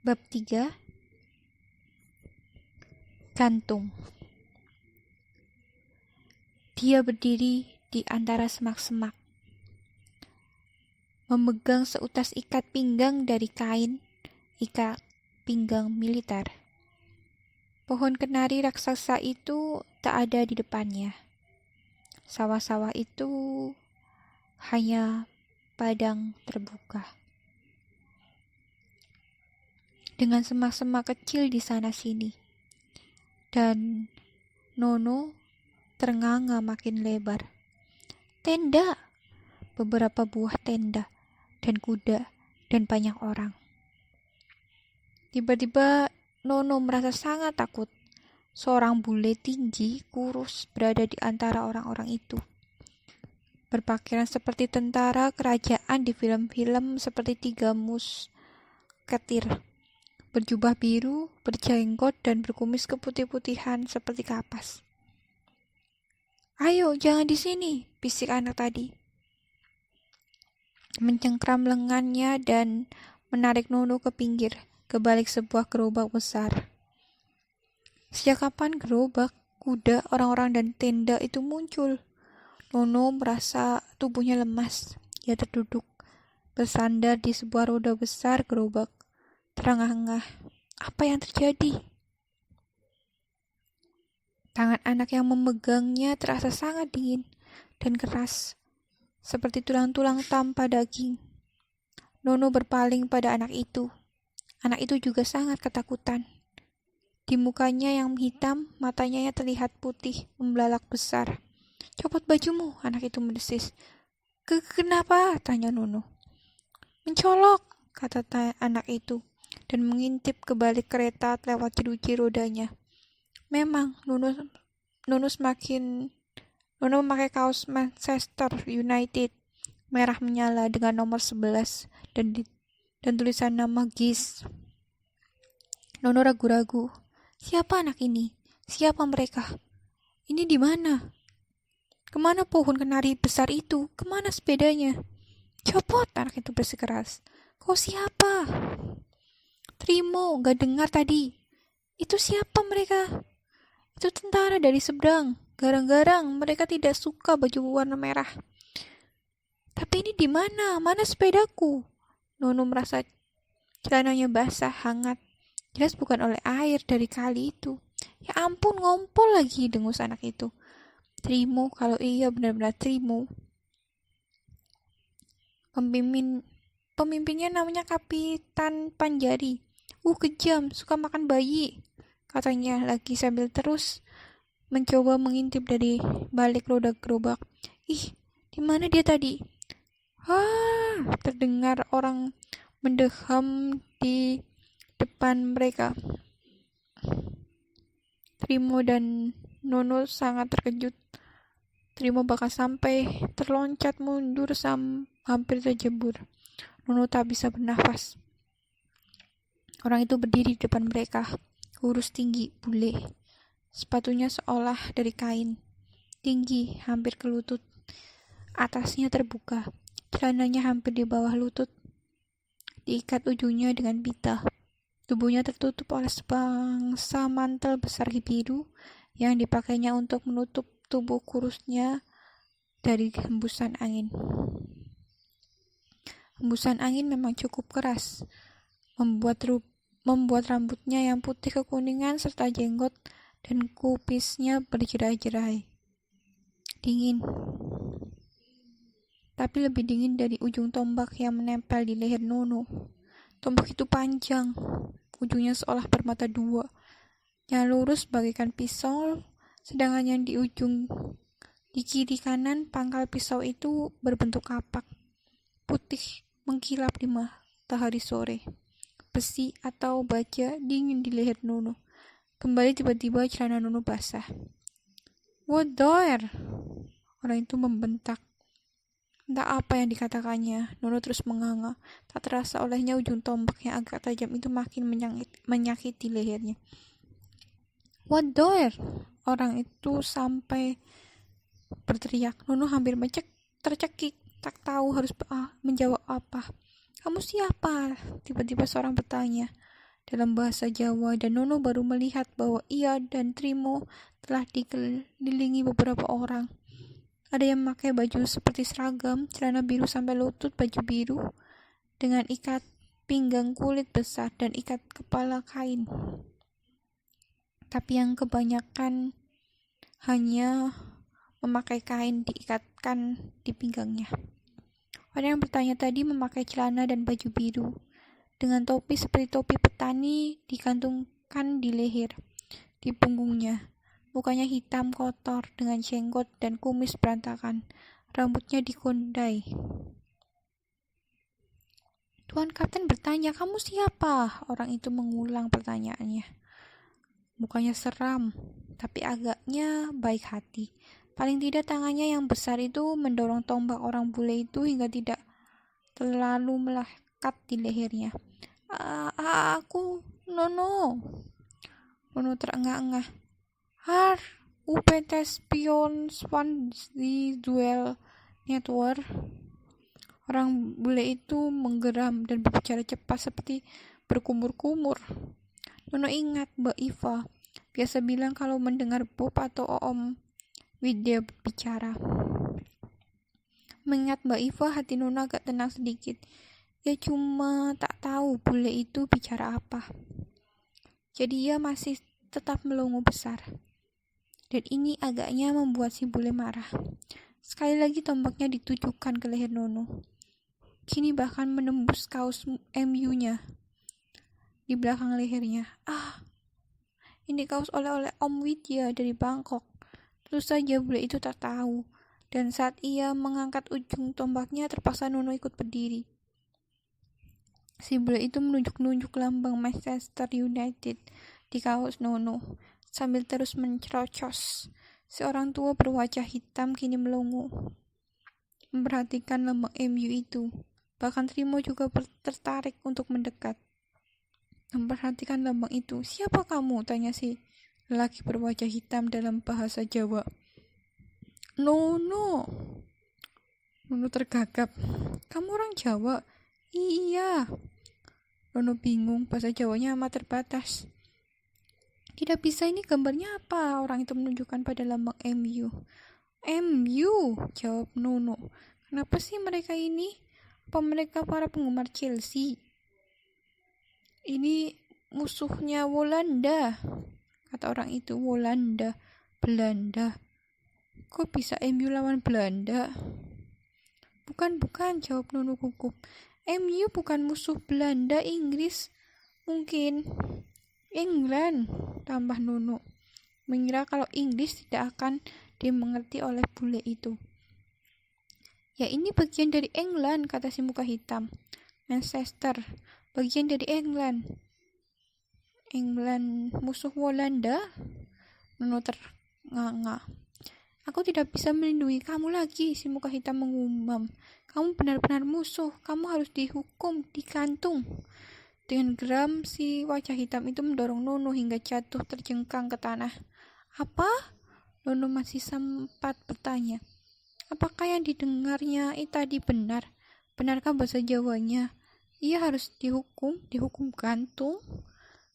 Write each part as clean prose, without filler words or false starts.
Bab 3. Gantung. Dia berdiri di antara semak-semak, memegang seutas ikat pinggang dari kain, ikat pinggang militer. Pohon kenari raksasa itu tak ada di depannya. Sawah-sawah itu hanya padang terbuka, dengan semak-semak kecil di sana-sini. Dan Nono ternganga makin lebar. Tenda, beberapa buah tenda, dan kuda, dan banyak orang. Tiba-tiba Nono merasa sangat takut. Seorang bule tinggi, kurus, berada di antara orang-orang itu. Berpakaian seperti tentara kerajaan di film-film seperti 3 Musketir. Berjubah biru, berjenggot, dan berkumis keputih-putihan seperti kapas. "Ayo, jangan di sini," bisik anak tadi. Mencengkram lengannya dan menarik Nono ke pinggir, ke balik sebuah gerobak besar. Sejak kapan gerobak, kuda, orang-orang, dan tenda itu muncul? Nono merasa tubuhnya lemas. Ia terduduk, bersandar di sebuah roda besar gerobak. Terengah-engah. Apa yang terjadi? Tangan anak yang memegangnya terasa sangat dingin dan keras, seperti tulang-tulang tanpa daging. Nono berpaling pada anak itu. Anak itu juga sangat ketakutan. Di mukanya yang hitam, matanya terlihat putih, membelalak besar. "Copot bajumu," anak itu mendesis. Kenapa?" tanya Nono. "Mencolok," kata anak itu, dan mengintip ke balik kereta lewat jeruji rodanya. Memang, Nono memakai kaos Manchester United merah menyala dengan nomor 11 dan tulisan nama Gis. Nono ragu-ragu. Siapa anak ini? Siapa mereka? Ini di mana? Kemana pohon kenari besar itu? Kemana sepedanya? "Copot," anak itu bersikeras. "Kau siapa?" "Trimo, gak dengar tadi." "Itu siapa mereka?" "Itu tentara dari seberang. Garang-garang, mereka tidak suka baju warna merah." "Tapi ini di mana? Mana sepedaku?" Nono merasa celananya basah, hangat. Jelas bukan oleh air dari kali itu. "Ya ampun, ngompol lagi," dengus anak itu. Trimo, kalau iya benar-benar Trimo. Pemimpinnya namanya Kapitan Panjari. Kejam, suka makan bayi," katanya lagi sambil terus mencoba mengintip dari balik roda gerobak. "Ih, di mana dia tadi?" Terdengar orang mendeham di depan mereka. Trimo dan Nono sangat terkejut. Trimo bahkan sampai terloncat mundur hampir terjebur. Nono tak bisa bernafas. Orang itu berdiri di depan mereka, kurus, tinggi, bule. Sepatunya seolah dari kain, tinggi, hampir ke lutut. Atasnya terbuka, celananya hampir di bawah lutut, diikat ujungnya dengan pita. Tubuhnya tertutup oleh sebangsa mantel besar biru yang dipakainya untuk menutup tubuh kurusnya dari hembusan angin. Hembusan angin memang cukup keras, membuat rambutnya yang putih kekuningan serta jenggot dan kupisnya berjerai-jerai. Dingin. Tapi lebih dingin dari ujung tombak yang menempel di leher Nono. Tombak itu panjang, ujungnya seolah bermata dua, yang lurus bagaikan pisau, sedangkan yang di ujung di kiri kanan pangkal pisau itu berbentuk kapak, putih mengkilap di matahari sore. Besi atau baja dingin di leher Nono. Kembali tiba-tiba celana Nono basah. "What there?" orang itu membentak. Entah apa yang dikatakannya, Nono terus menganga. Tak terasa olehnya ujung tombak yang agak tajam itu makin menyakiti lehernya. "What there?" orang itu sampai berteriak. Nono hampir tercekik, tak tahu harus menjawab apa. "Kamu siapa?" tiba-tiba seorang bertanya. dalam bahasa Jawa, dan Nono baru melihat bahwa ia dan Trimo telah dikelilingi beberapa orang. Ada yang memakai baju seperti seragam, celana biru sampai lutut, baju biru dengan ikat pinggang kulit besar dan ikat kepala kain. Tapi yang kebanyakan hanya memakai kain diikatkan di pinggangnya. Orang yang bertanya tadi memakai celana dan baju biru, dengan topi seperti topi petani digantungkan di leher, di punggungnya. Mukanya hitam kotor dengan jenggot dan kumis berantakan, rambutnya dikondai. Tuan Kapten bertanya, "Kamu siapa?" Orang itu mengulang pertanyaannya. Mukanya seram, tapi agaknya baik hati. Paling tidak tangannya yang besar itu mendorong tombak orang bule itu hingga tidak terlalu melekat di lehernya. Aku Nono. Nono terengah-engah. Har, UPT Spion Swan di Duel Network. Orang bule itu menggeram dan berbicara cepat seperti berkumur-kumur. Nono ingat Mbak Iva biasa bilang kalau mendengar Bob atau Om Widya berbicara. Mengingat Mbak Iva, hati Nono agak tenang sedikit. Ya cuma tak tahu bule itu bicara apa. Jadi ia masih tetap melongo besar. Dan ini agaknya membuat si bule marah. Sekali lagi tombaknya ditujukan ke leher Nono. Kini bahkan menembus kaos MU-nya di belakang lehernya. Ini kaos oleh-oleh Om Widya dari Bangkok. Tentu saja bule itu tak tahu. Dan saat ia mengangkat ujung tombaknya, terpaksa Nono ikut berdiri. Si bule itu menunjuk-nunjuk lambang Manchester United di kaos Nono, sambil terus mencerocos. Si orang tua berwajah hitam kini melongo, memperhatikan lambang MU itu. Bahkan Trimo juga tertarik untuk mendekat, memperhatikan lambang itu. "Siapa kamu?" tanya si lelaki berwajah hitam dalam bahasa Jawa. Nono. Nono tergagap. "Kamu orang Jawa?" "Iya." Nono bingung, bahasa Jawanya amat terbatas. "Tidak bisa, ini gambarnya apa?" Orang itu menunjukkan pada lambang MU. "MU," jawab Nono. "Kenapa sih mereka ini? Apa mereka para penggemar Chelsea?" "Ini musuhnya Walanda," kata orang itu. "Walanda? Belanda? Kok bisa MU lawan Belanda?" Bukan, jawab Nono gugup. "MU bukan musuh Belanda, Inggris. Mungkin England," tambah Nono, mengira kalau Inggris tidak akan dimengerti oleh bule itu. "Ya ini bagian dari England," kata si muka hitam. "Manchester, bagian dari England." "England musuh Walanda?" Nono ternganga. "Aku tidak bisa melindungi kamu lagi," si muka hitam mengumam. "Kamu benar-benar musuh. Kamu harus dihukum, digantung." Dengan geram, si wajah hitam itu mendorong Nono hingga jatuh terjengkang ke tanah. "Apa?" Nono masih sempat bertanya. Apakah yang didengarnya tadi benar? Benarkah bahasa Jawanya? Ia harus dihukum gantung?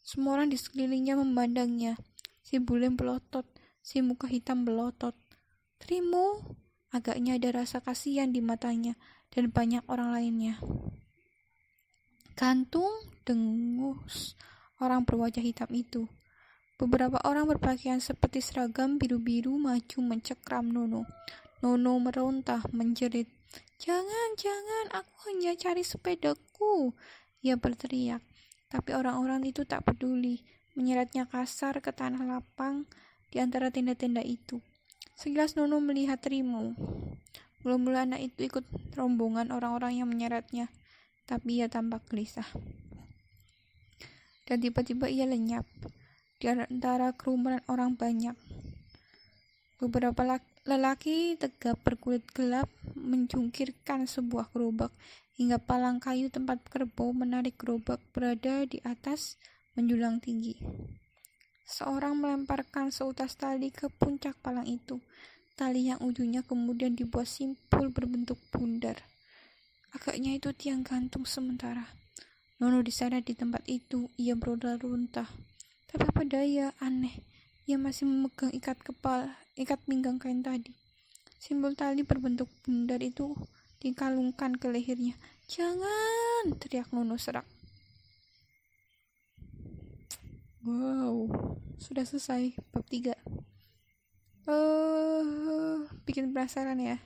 Semua orang di sekelilingnya memandangnya. Si bule melotot, si muka hitam melotot. "Trimo," agaknya ada rasa kasihan di matanya, dan banyak orang lainnya. "Gantung," dengus orang berwajah hitam itu. Beberapa orang berpakaian seperti seragam biru-biru maju mencekram Nono. Nono merontah, menjerit. Jangan, aku hanya cari sepedaku," ia berteriak. Tapi orang-orang itu tak peduli, menyeretnya kasar ke tanah lapang di antara tenda-tenda itu. Sekilas Nono melihat Trimo. Mula-mula anak itu ikut rombongan orang-orang yang menyeretnya, tapi ia tampak gelisah. Dan tiba-tiba ia lenyap di antara kerumunan orang banyak. Beberapa lelaki tegap berkulit gelap menjungkirkan sebuah gerobak, hingga palang kayu tempat kerbau menarik gerobak berada di atas menjulang tinggi. Seorang melemparkan seutas tali ke puncak palang itu. Tali yang ujungnya kemudian dibuat simpul berbentuk bundar. Agaknya itu tiang gantung sementara. Nono diseret di tempat itu. Ia beronta-ronta. Tapi apa daya, aneh. Ia masih memegang ikat pinggang kain tadi. Simbol tali berbentuk bundar itu dikalungkan ke lehernya. Jangan, teriak Nono serak. Wow, sudah selesai bab 3. Bikin penasaran ya.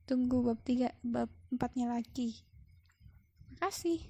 Tunggu bab 3, bab 4-nya lagi. Makasih.